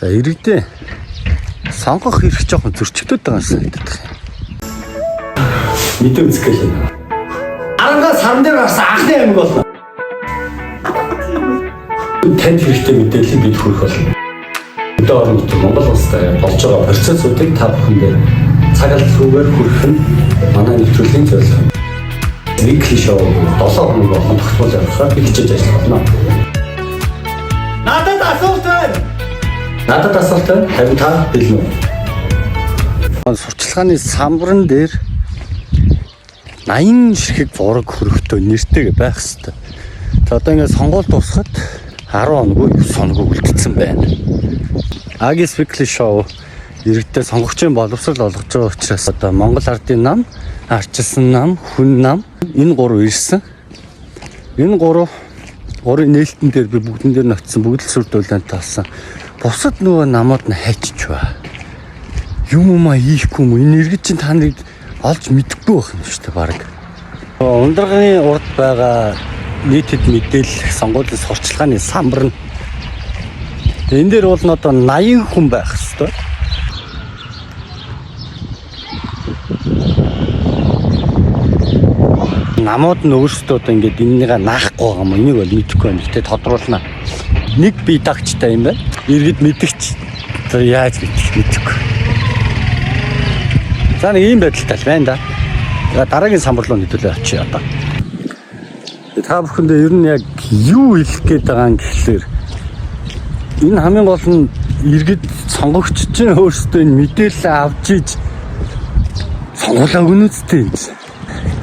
За иргэдээ сонгох хэрэг жоохон зөрчигдөд байгаа юм санагдаад байна. Мэдээ үзэх гэлээ. Арангаас сан дээр гарсан анхны аймаг болно. Танд хэрэгтэй мэдээллийг бид хүргэх болно. Одоо орон нутаг Монгол улстай болж байгаа процессуудыг та бүхэндээ цаг албагаар хүргэх нь манай нэвтрүүлгийн зорилго. Weekly show 7 хоног болгон тогтмол явахаар хичээж ажиллах болно. Надад асуулт байна. Харин та хэлнэ үү? Сурчлагын самбарн дээр 80 ширхэг зураг хөрөгтэй нэртэйг байх хэвээр. За одоо ингээд сонгуул дуусахад 10 хоног 9 хоног үлдсэн байна. Агис Weekly show иргэдэд сонгогчийн боловсрол олгож байгаа учраас одоо Монгол ардын нам, арчилсан нам, хүн нам энэ гурав ирсэн. Энэ гурвын нээлтэн дээр би бүгдэн дээр ноцсон, бүгд л сүр дүүлэнт таасан. Бусад нөгөө намууд нь хайчиж ба. Юм хийхгүй юм. Энэ иргэд чинь та нарыг олж мэдэхгүй байх юм шүү дээ баг. Ундрагын урд байгаа нийтэд мэдээлэл сонгуулийн сурчлагын самбар нь. Энэ дээр бол одоо 80 хүн байх хэвээр. Намууд нь өөрсдөө одоо ингээд энэнийг наахгүй байгаа юм. Энийг бол мэдэхгүй байна. Гэтэ тодруулна. Нэг бие дагчтай юм байна. Иргэд мэдгч. За яаж мэдэхгүй. За нэг ийм байдалтай л байна да. Дараагийн самбар руу нэдүүлээ очие одоо. Та бүхэндээ ер нь яг юу хэлэх гээд байгаа юм гэхлээр энэ хамгийн гол нь иргэд сонгогчдын өөрсдөө мэдээлэл авч иж сонгуулаа өгнөстэй юм.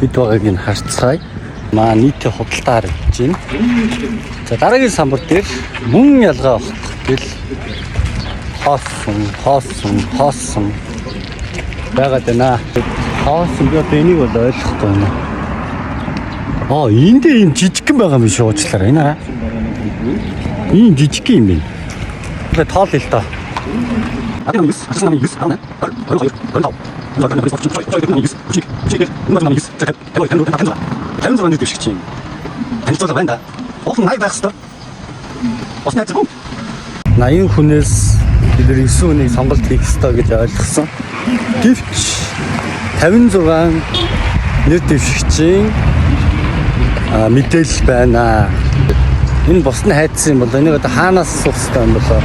Бид байгааг нь харцгаая. Маа нийтийн худалдаа харагдаж байна. За дараагийн самбар дээр мөн ялгаа авах гэл хоосон байгаад байна. Хоосон би одоо энийг бол ойлгохгүй байна. Энд ийм жижигхэн байгаа юм шиг уучлаарай энэ аа. Ийм жижигхэн юм байна. Тэгээ тоол л та. Танилцуулга байна да. Уул 80 байх хэвээр. Бас найз зөв. 80 хүнээс бид 9 хүнийг сонголт хийх ёстой гэж ойлгосон. Гэвч 56 нэр дэвшигчийн мэдээлэл байна. Энэ бус нь хайдсан юм бол энийг одоо хаанаас асуух ёстой юм болоо?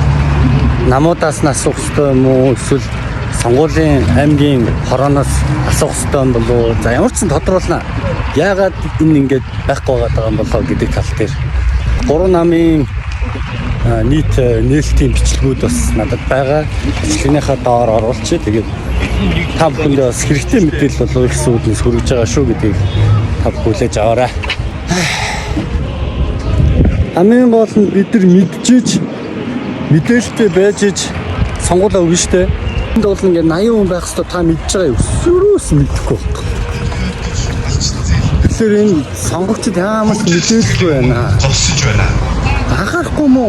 Намуудаас нь асуух ёстой юм уу? Эсвэл сонгуулийн аймгийн хорооноос асуух ёстой юм болоо? За ямар ч сан тодруулна. Яагаад энэ ингэж байхгүй байгаа юм болоо гэдэг тал дээр 3 намын нийт нээлтийн бичлэгүүд бас надад байгаа. Бичлэгнийхаа доор оруулчих. Тэгээд та бүхэндээ бас хэрэгтэй мэдээлэл болов гэсэн үгнээс хүргэж байгаа шүү гэдгийг та бүлээж аваарай. Хамгийн гол нь бид нар мэдчихэж мэдээлэлтэй байж иж сонгуулаа өгнө штэ. Энд бол ингээд 80 хүн байх хэвээр та мэдж байгаа юу? Өсвөрөөс мэдэхгүй байна. Тэгэхээр энэ сонгогчд ямар ч мэдээлэлгүй байна. Зогсож байна. Анхаарахгүй мó?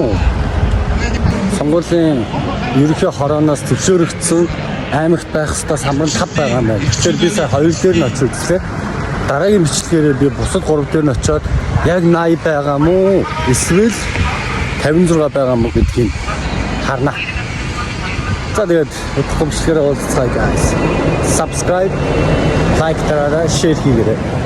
Сонгуулийн ерөнхий хорооноос зөвшөөрөгдсөн аймагт байх хэвээр самбар 5 байгаа юм байна. Тэгэхээр би сая 2 дээр нь очиж үзлээ. Дараагийн бичлэгээр би бусад 3 дээр нь очиод яг 80 байгаа мó? Эсвэл 56 байгаа мó гэдгийг харна. За тэгээд утга бичлэгээр уулзцаая guys. Subscribe, like, share хийгээрэй.